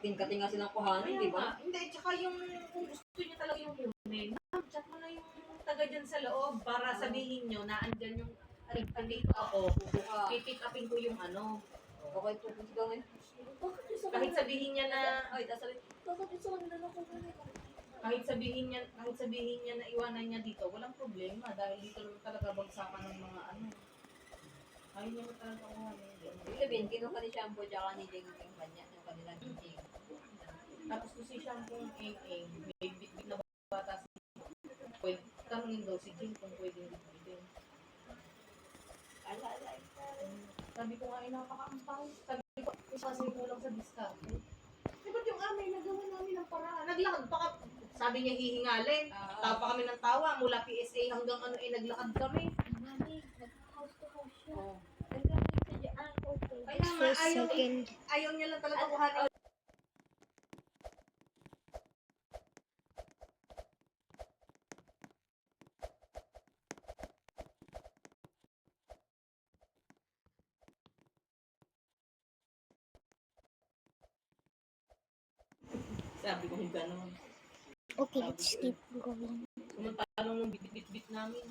kating-kating nga silang kuhanin, di ba? Hindi, tsaka yung kung gusto niyo talaga yung kunin, chat mo na yung taga dyan sa loob para sabihin nyo na andyan yung andito ako, pipick upin ko yung ano. Okay, pupunta ka ngayon. Kahit sabihin niya na, Ay, tapos bakit isa kanila na kukunin? kahit sabihin niya na iwanan niya dito, walang problema dahil dito naman talaga bagsakan ng mga ano. Ayaw niya mo talaga kuhanin. Ibig sabihin, kinuha ni Shampoo tsaka ni Jing yung kanya, yung kanilang Jing. Tapos kung si Shampoo Eng, may bit na bata pwede, tanongin daw si Jing kung pwedeng bitbitin. Sabi ko nga ay napakaampang. Sabi ko, kasi kulang sa discount. Ba't yung amay nagawa namin ng paraan? Naglakad pa kami. Sabi niya hihingalin. Tawa pa kami ng tawa. Mula PSA hanggang ano naglakad kami. Mami, nag-house to house siya. Oh. Nag-house sa dyan. Okay. Kaya nga, ayaw niya lang talaga kuhanin. Sabi ko gano'n. Okay, let's keep going. Sumantalang nung bit-bit namin.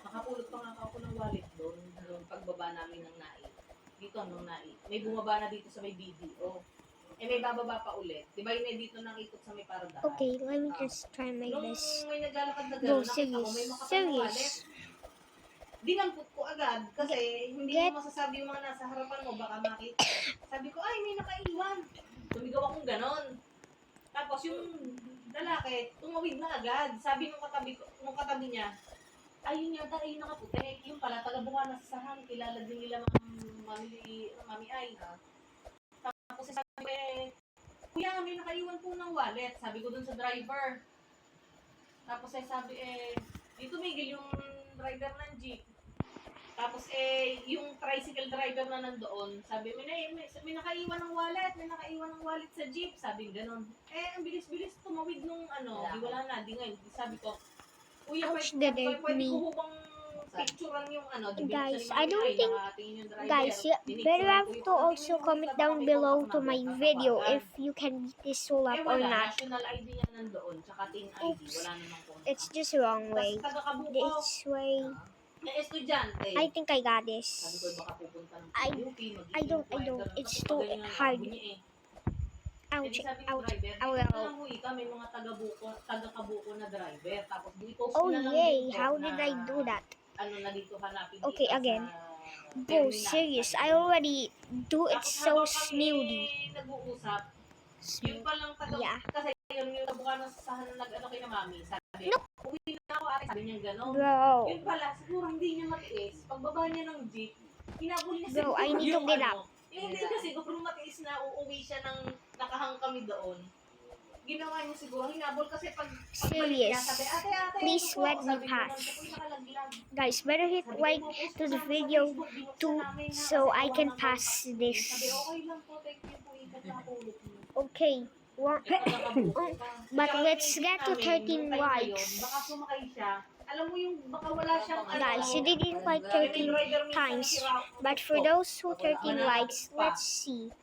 Nakapulot pa nga ako ng wallet doon. Nung pagbaba namin ng nai. Dito nung nai. May bumaba na dito sa may BDO. May bababa pa ulit. Di ba yun dito nang ikot sa may paradahan? Okay, let me just try my Nung best. may naglalakad na Go, gano'n, nakita ko may makapal na wallet. serious. Dinampot ko agad kasi hindi mo masasabi yung mga nasa harapan mo. Baka makita. Sabi ko, ay may nakaiwan. Tumigaw akong gano'n. Tapos yung lalaki, tumawid na agad. Sabi nung katabi niya, ayun yata, ayun nakaputi. Yung pala, taga-buka na sa sahan. Kilala din nila mami ay. Tapos sabi kuya, may nakaiwan po ng wallet. Sabi ko dun sa driver. Tapos sabi dito tumigil yung driver ng jeep. Tapos yung tricycle driver na nandoon, sabi, may nakaiwan ng wallet, sa jeep, sabi gano'n. Ang bilis-bilis tumawid nung di wala na, di ngayon. Sabi ko, kuya, pwede ko hubang picturean yung Guys, I don't think, guys, you better have to also comment down below to my video if you can beat this soul up or not. National ID yan nandoon, tsaka tin ID, wala namang contact. It's just the wrong way. This way. Estudyante. I think I got Sabi this. ko, baka pupunta ng I don't. It's too hard. Ouch, ouch, ow. May mga taga-kabuko na driver. Tapos dito Oh yay, how did I do that? Na dito hanapin Okay, dito again. sa Bro, terminal. serious, I already do it so smoothly. Nag-uusap, yun palang Yeah. kasi yung nabuka ng sasahan na nag-ano kay na mami, sabi, uwi na ako ate, sabi niya gano'n. Bro, Yun pala, siguro hindi niya matiis. Pagbaba niya ng jeep, hinabol niya Bro, I need to get up. Yung hindi niya siguro matiis na uuwi siya ng nakahang kami doon. Ginawa niya siguro, hinabol kasi pagbalik niya, sabi, ate, please ito po. let me Sabi ko, pass. "Naku, nakalaglag." Guys, better hit like to the video too so I can pass Sabi, this. okay lang po, thank you po, ikat na pulot niyo. Okay, but let's get to 13 likes. Baka sumakay siya. Alam mo yung baka wala siyang Guys, you didn't like 13 times, but for those who 13 likes, let's see.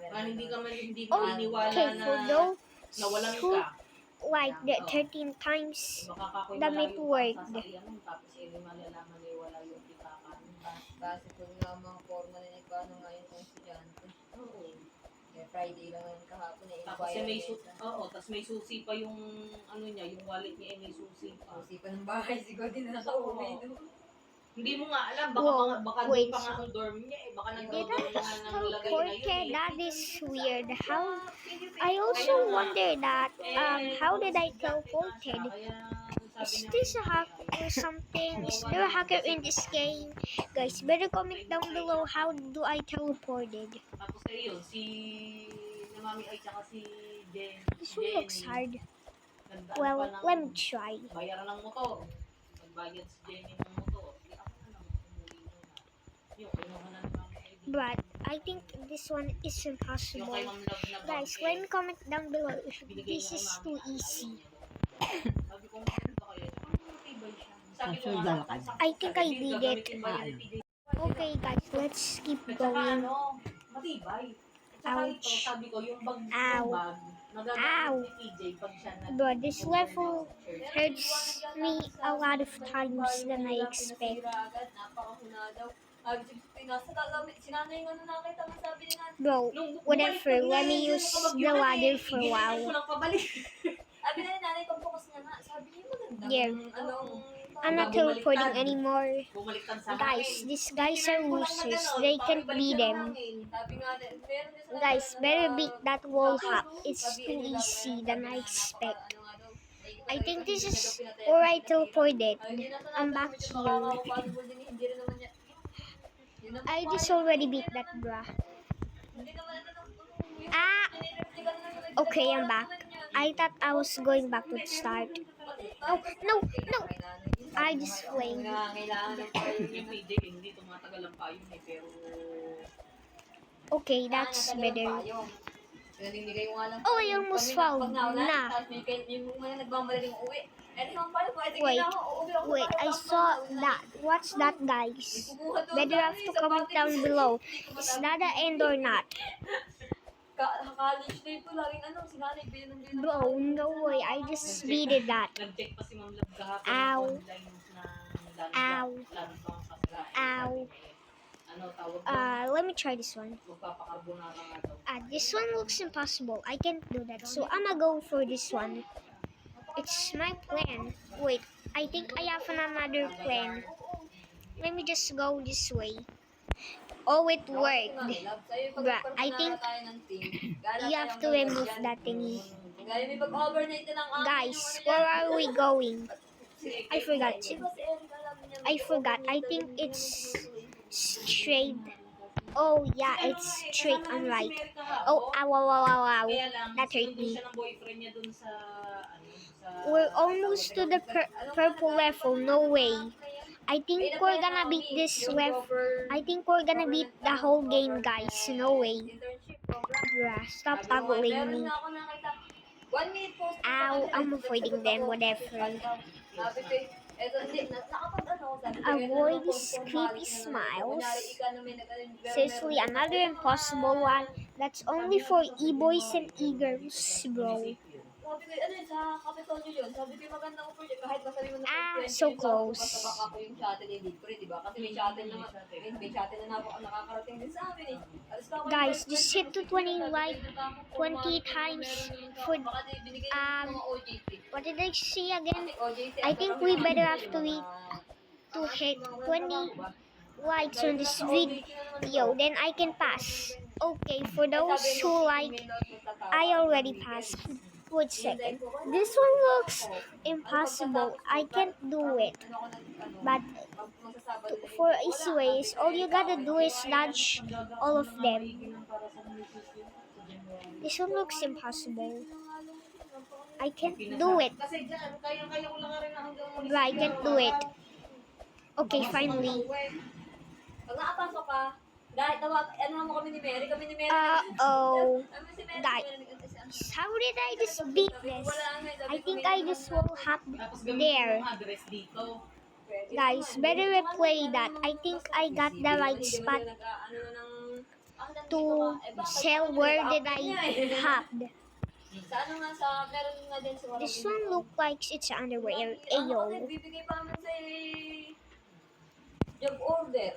Hindi ka man hindi Okay, maniniwala for those na walang who ka. like the 13 times, Makakakoy the it worked. Tapos malalaman niya wala yung pitakan. Kasi kung nga mga forma na nagkano nga yung estudyante. Oo. Friday lang yung kahapon na Tapos may tapos may susi pa yung niya, yung wallet niya may susi pa. Susi pa ng bahay, siguro din nakauwi doon. Hindi mo nga alam, Whoa, baka wait. doon pa nga ang dorm niya baka Did nag-dorm I na ng lagay na yun okay, that is weird. I also wonder that how did I teleported? Is this a hack or something? Is there a hacker in this game? Guys, better comment down below how do I teleported. Tapos yun, si Mami ay tsaka si Jen. This one looks hard. Nagdaan Well, pa ng let me try. bayaran ng motor. Nagbayad si Jenny ng motor. Di ako na lang umuwi na. Yung kinuha na ni Mami ID. But I think this one is Yung impossible. kay Ma'am Love na Guys, let me comment down below if this is too easy. Sabi ko, ano ba kayo? Matibay siya. Sabi ko, I think I did it. Gagamitin ba yan ni PJ? Okay guys, let's keep At saka going. matibay. At Tsaka ito, Ouch. sabi ko, yung bag, Ow. yung bag, Ow. magagamit ni TJ pag siya Bro, this level hurts me a lot of times than I expect. Agad, napakahuna daw. Sabi si Pinas, sinanay nga na nakita mo sabi ni Nan. Bro, whatever, let me use the ladder for a Ko while. lang pabalik. Sabi na ni nanay, pagbukas niya nga, sabi niya maganda. Yeah. I'm not teleporting anymore. Bumaliktad sa Guys, akin. these guys are losers. They can't beat them. Sabi nga, meron din sila Guys, na- better beat that wall hop. It's too easy than I expect. I think this is where I teleported. I'm back here. I just already beat that bra. Ah! Okay, I'm back. I thought I was going back to the start. No, no, no! I just flamed. Kailangan ng fire Yung TJ, hindi tumatagal ang payong eh, pero... Okay, that's better. Naninigay mo nga lang. Oh, I almost fell. Nah. Yung mga nagmamalaling uwi. Eh, di paano po? Wait, I saw that. What's that, guys? Better have to comment down below. Is that the end or not? College day po, laging sinanay, bilang Bro, no way. I just beated that. Nag-check pa si Ma'am Love kahapon. Ow. Online ng Ow. Ow. Ano, tawag doon? Let me try this one. Magpapakarbonara nga daw. This one looks impossible. I can't do that. So I'ma go for this one. It's my plan. Wait, I think I have another plan. Let me just go this way. Oh, it worked. Bruh, I think you have to remove that thingy. Guys, where are we going? I forgot. I think it's straight. Oh, yeah, it's straight and right. Oh, ow, ow, ow, ow, ow. Kaya lang, That hurt sinunod me. siya ng boyfriend niya dun sa... We're almost to the purple level. No way. I think we're gonna beat this level. I think we're gonna beat the whole game, guys. No way. Bruh, stop tackling me. 1 minute post. Ow, I'm avoiding them, whatever. Avoid these creepy smiles. Seriously, another impossible one. That's only for e-boys and e-girls, bro. Sabi ko, sa Capitolio yun, sabi ko magandang project kahit masabi mo na So close. Ako yung shuttle ni Dipre, di ba? Kasi may shuttle naman, may shuttle na nakakarating din sa amin eh. Guys, just hit to 20 like 20 times for what did I say again? I think we better have to hit 20 likes on this video, then I can pass. Okay, for those who like, I already passed. Wait a second. This one looks impossible. I can't do it. But for easy ways, all you gotta do is dodge all of them. This one looks impossible. I can't do it. Kasi dyan, kaya ko lang rin na hanggang ulit. But I can't do it. Okay, finally. Pag nakapasok ka, dahil mo kami ni Mary, Uh-oh. Si Mary, Guys, how did I just beat this? I think I just will have Tapos gamitin there. yung address dito. Guys, better replay that. I think I got the right spot to tell where did I hop. Sa ano nga sa, meron nga din sa This one look like it's underwear. Ayo. Nagbibigay pa naman sa job order.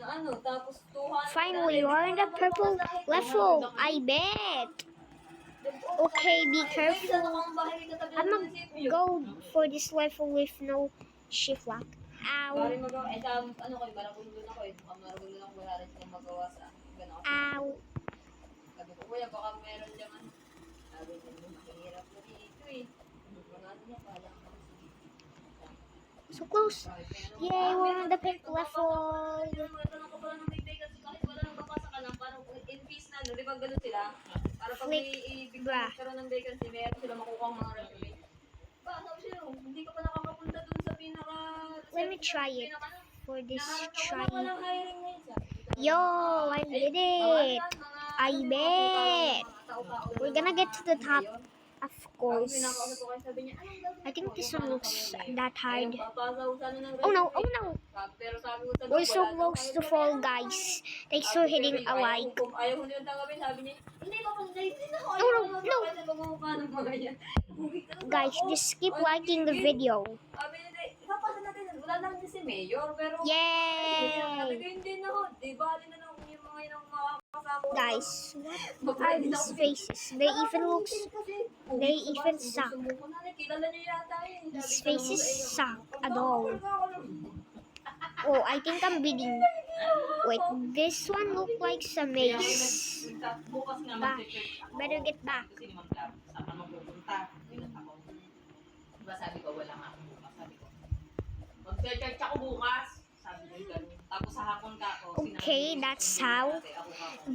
Na tapos 200. Finally, we're in the purple level. I bet. Okay, be careful. I'm gonna go for this level with no shift lock. Bari Ow. magawa. Sa ko, parang gulong ako eh. Marunong ako wala rin silang magawa sa gano'n. Ow. Sabi ko, kuya, baka meron dyan. Sabi niya, mahirap na dito eh. Mga niya, pala ako. So close. Yay, we're on the pink level. Magtanong ko pala ng may vacancy kahit wala nang papasa ka lang. Parang in peace na, no? Di ba ganun sila? Para pag may Bruh. magkaroon ng vacancy, meron sila makukuha ang mga resume. Ba, sabi siya, hindi ka pa nakakapunta dun sa pinaka... Let me try it. For this try. Walang hiring ngayon, sabi. Yo, I did it. I bet. We're gonna get to the top. Of Tapos course. pinapakausap ko kayo, sabi niya, anong gagawin I think ko? this Yung one looks parang that hard. Ayun, papasaw sana ng Oh no, resume. oh no. Pero sabi ko sa We're so wala daw close kayo. to Sabi, fall, ano guys. naman? Thanks Sabi, for pero hitting yung a like. Ayaw ko niyang tanggapin, sabi niya, hindi pa pa, hindi na ako. No, no, no. Bakit na magmumukha ng mga yan? Guys, just keep liking the video. Sabi niya, ipapasa natin, wala lang din si Mayor, pero... Sabi Yay! ko, hindi na ho. Di ba, na lang yung mga yun ang makakasama ko. Guys, what are these faces? They even suck. These faces suck at all. Oh, I think I'm beating. Wait, this one look like some maze. Bukas nga Back. mag-church ako. Better get back. Kasi ni Ma'am Clara, saan ka magpupunta? Bilang ako. Diba sabi ko, wala nga akong bukas. Sabi ko, mag-church ako bukas. Sabi ko, ganun. Tapos sa hapon ka ako. Okay, that's how.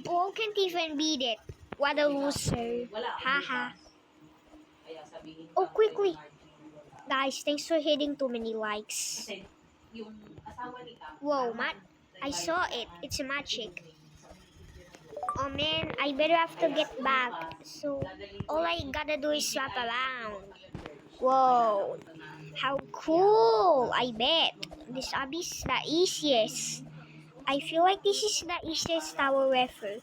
Paul can't even beat it. What a loser. Wala akong Haha. bukas. Kaya sabihin Oh, ko, quickly. kay Margie, wala. Guys, thanks for hitting too many likes. Kasi yung asawa ni Kam. Whoa, Matt. I saw it. It's a magic. Oh man, I better have to get back. So, all I gotta do is swap around. Whoa. How cool! I bet. This obby is the easiest. I feel like this is the easiest tower ever.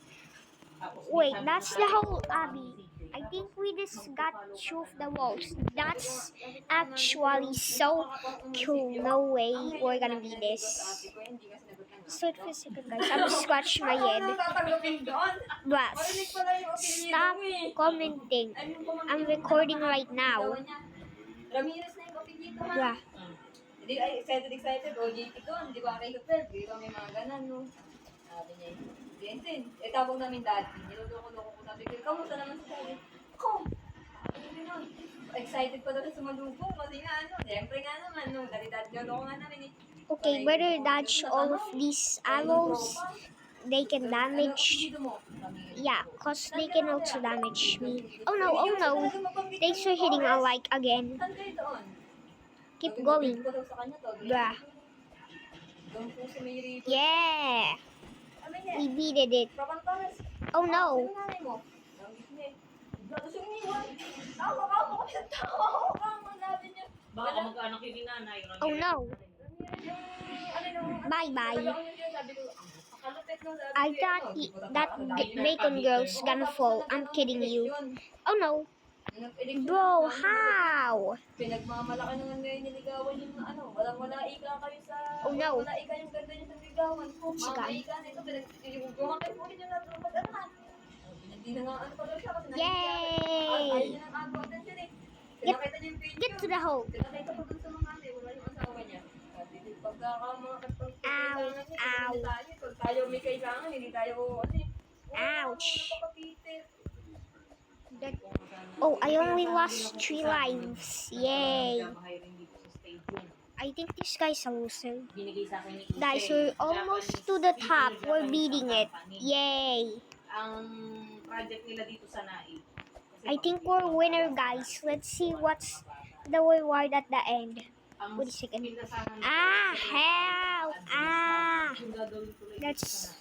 Wait, that's the whole obby. I think we just got through the walls. That's actually so cool. No way we're gonna be this. So for a second, guys. I'm scratching my head. But stop commenting. I'm recording right now. Ramirez na yung kapit dito, ha? Bruh. Hindi, ay, excited. OJT doon. Di ba kay Hotel? Di ba may mga ganan, no? Sabi niya, Vincent, tawag namin dati. Niloloko-loko ko. Sabi ko, kamusta naman si Sabi? Ako! Sabi nun, excited pa daw na sumalubong kasi nga, siyempre nga naman, dati-dati niloloko nga namin, eh. Okay, better dodge all of these arrows. They can damage. Yeah, cause they can also damage me. Oh no, oh no. Thanks for hitting a like again. Saan kayo doon? Keep going. Sabi ko daw sa kanya to, Bruh. doon po sa may rito. Yeah, Sabi niya, we beated it. Papantaras. Oh no. Sino nanay mo? Nanggit niya eh. Gusto iniwan. Tawa ka ako kasi tawa ako ka. Sabi niya. Baka mag-anak yun ni nanay. Oh no. Bye-bye. Sabi ko, kalupit no. I thought that bacon girl's gonna fall. I'm kidding you. Oh no. Bro, how? Pinagmamalaki naman ngayon niligawan yung walang-wala ika kayo sa... Oh, no. Wala ika yung ganda niyo sa ligawan. Mga ika na ito, pinagtitibugan kayo po ninyo na ito mag-arahan. Hindi na nga pa daw siya kasi Yay! ayaw niya ng ato attention eh. Pinakita niya yung video. Get to the hole. Pinakita ko dun sa mga wala yung asawa niya. Sabi, pagka mga Ow, ow. Pag tayo may kailangan, hindi tayo Ouch. Napakapitit. That, oh, I only lost 3 lives. Yay. I think this guy's a loser. Binigay sa akin ni Ise. Guys, we're almost to the top. We're beating it. Yay. Ang project nila dito sa NAI. I think we're winner, guys. Let's see what's the reward at the end. Wait a second. Ah, help! Ah! That's...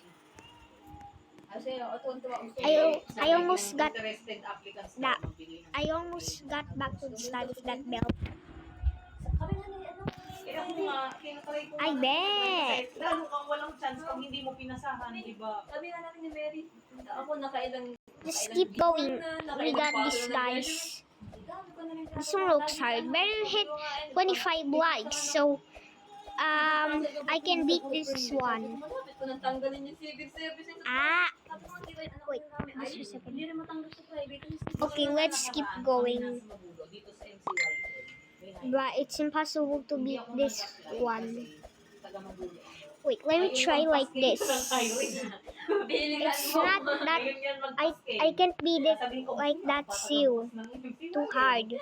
I almost got that. I almost got back to the start of that belt. I bet. Lalo kang walang chance pag hindi mo pinasahan, di ba? Sabi nga natin ni Mary, ako nakailang... Just keep going. We got this, guys. This one looks hard. Better hit 25 likes so I can beat this one. Malapit ko nang tanggalin yung civil service. Ah! Wait, just a second. Hindi na matanggal sa private. Okay, let's keep going. Dito sa MCY. But it's impossible to beat this one. Wait, let me try like this. It's not that I can't beat it like that too. Too hard.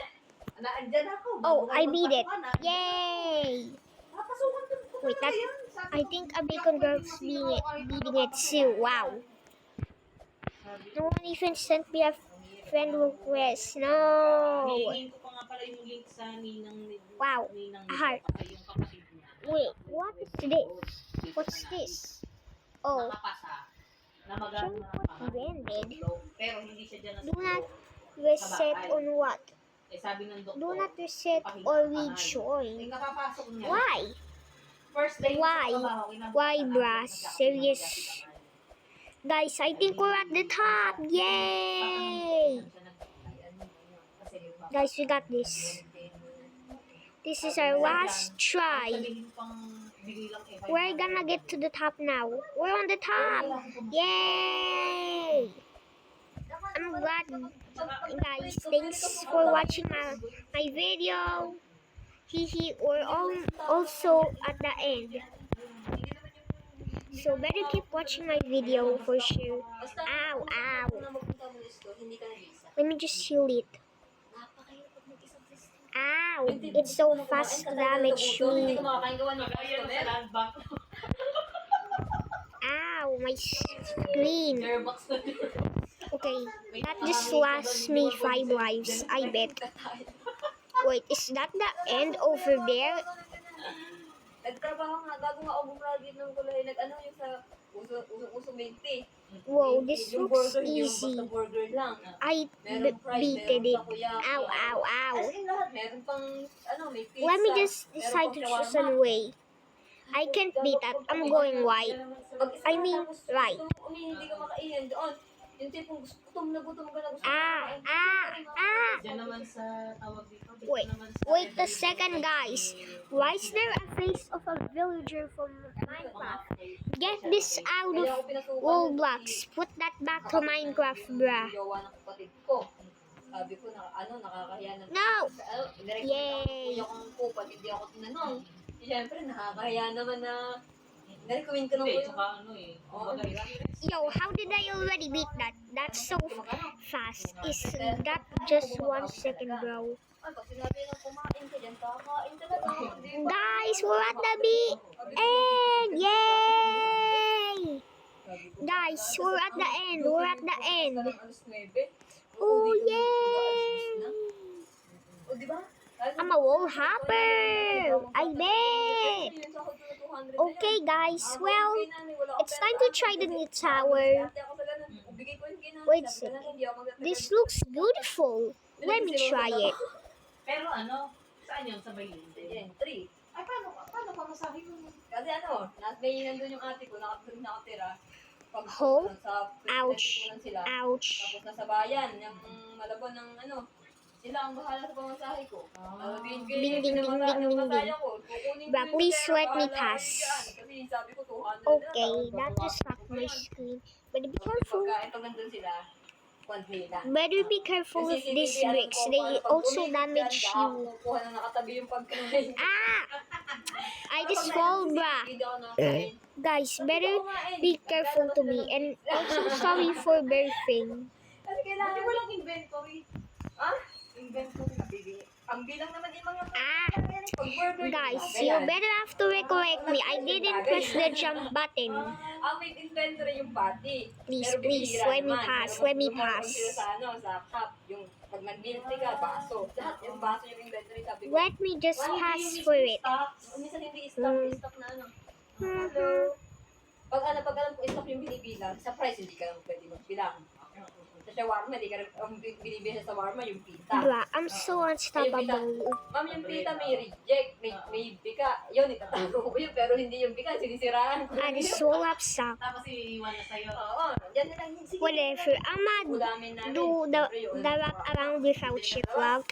Oh, I beat it. Yay! Wait, that I think a bacon girl's beating it too. Wow. No one even sent me a friend request. No. Hihingin ko pa nga pala yung link sa ninang Wow. A heart. yung kapatid niya. Wait, what is this? What's this? Oh, Nakapasa. Na show magagawa me what you ended. Pero hindi siya dyan Do not reset on what? Eh, sabi ng doktor, Do not reset or rejoin. eh, kakapasok niya. Why? First day niya Why? sa trabaho, kinabuksan Why, natin, bruh? nag-active Serious? mag-active ako. Guys, I think we're at the top. Yay! Guys, we got this. This is our last try. We're gonna get to the top now. We're on the top. Yay! I'm glad, guys. Thanks for watching my video. We're also at the end. So better keep watching my video for sure. Ow, ow. Let me just heal it. Ow, it's so fast to damage me. Ow, my screen. Okay, that just lasts me 5 lives, I bet. Wait, is that the end over there? Nagtrabaho nga, gago nga ako gumraduate ng kulay. Nag-ano yung sa uso milk tea. Whoa, this Yung looks burger, hindi yung easy. basta burger lang. I Meron fries, beated meron it. takoyaki. Ow, ow, ow. As in lahat, meron pang, may pizza. Let me just meron decide pang to choose shawarma. one way. I can't beat that. I'm going white. I mean, right. Hindi ka makainan doon. Yung tipong gutom na gutom ka na gusto Ah, ka ah. Diyan naman sa tawag dito. dito Wait, naman sa wait a second, guys. Why is there a face of a villager from Minecraft? Get this out of wall blocks. Put that back to Minecraft, bruh. Jowa ng kapatid ko. Sabi ko, nakakahiya na. No! Yay! Yay! Yay! Kung kupad, hindi ako tinanong. Siyempre, nakakahiya naman na narecommend ko na ko Hindi, yung... tsaka ano eh. Kumbaga, Yo, how did I already beat that? That's so fast. Is that just 1 second, bro? Ay, pag sinabi ng kumain ka dyan, kakain talaga. Hindi ba? Guys, we're at the end! Yay! Guys, we're at the end. We're at the end. Alas 9. Oh, yay! O, di ba? I'm a wall hopper. I bet. Okay, guys. Well, it's time to try the new tower. Wait a second. This looks beautiful. Let me try it. Pero ano, saan yun? Sa Bayin? Yan, 3. Ay, paano pa masabi mo? Kasi may nandun yung ate ko, nakatira. Pag Oh, sa ouch. sila. Ouch. Tapos nasa bayan, yung malabon ng sila ang bahala sa pamasahe ko. Ding, ding, ding, ding, ding, ding. But please let me pass. Kasi sabi ko 200 Okay, that just locked my screen. But be careful. Pag nandun sila, konti lang. Better be careful with these bricks. They also damage you. Kukuha na nakatabi yung pagkain. Ah! I just fall, bruh. Hindi ako nakakain. Guys, better be careful to me. And also sorry for birthing. Kasi kailangan Hindi walang inventory. Ha? Inventory. Ang bilang naman yung mga Ah! pag-burger. Guys, you better have to recollect me. I didn't press the jump button. Ang may inventory yung pati. Please, Pero please, bihira let me naman. pass, Pero let me pag pass. sila sa cup, yung pag nag-milk tea ka, baso. Lahat yung baso yung inventory, sabi ko. Let me just pass for it. Minsan hindi stock na Hello. Pag alam ko stock yung binibilang, sa price hindi ka lang pwede magbilang. Sa shawarma, hindi ka rin, ang binibili sa shawarma yung pita. Bruh, I'm so unstoppable. Ma'am, yung pita may reject, may bika. Yun, itatago ko yun, pero hindi yung bika, sinisiraan ko. I'm so upset. Tapos iiwan na sa'yo. Oo, dyan na lang. Sige, Whatever. I'ma ulamin namin. do the wrap around without shiplap.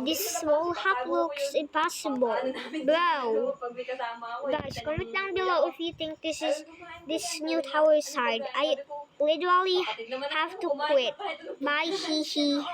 This wall hop looks impossible. Bro. Guys, comment down below if you think this new tower is hard. I literally have to quit. Bye, hehe.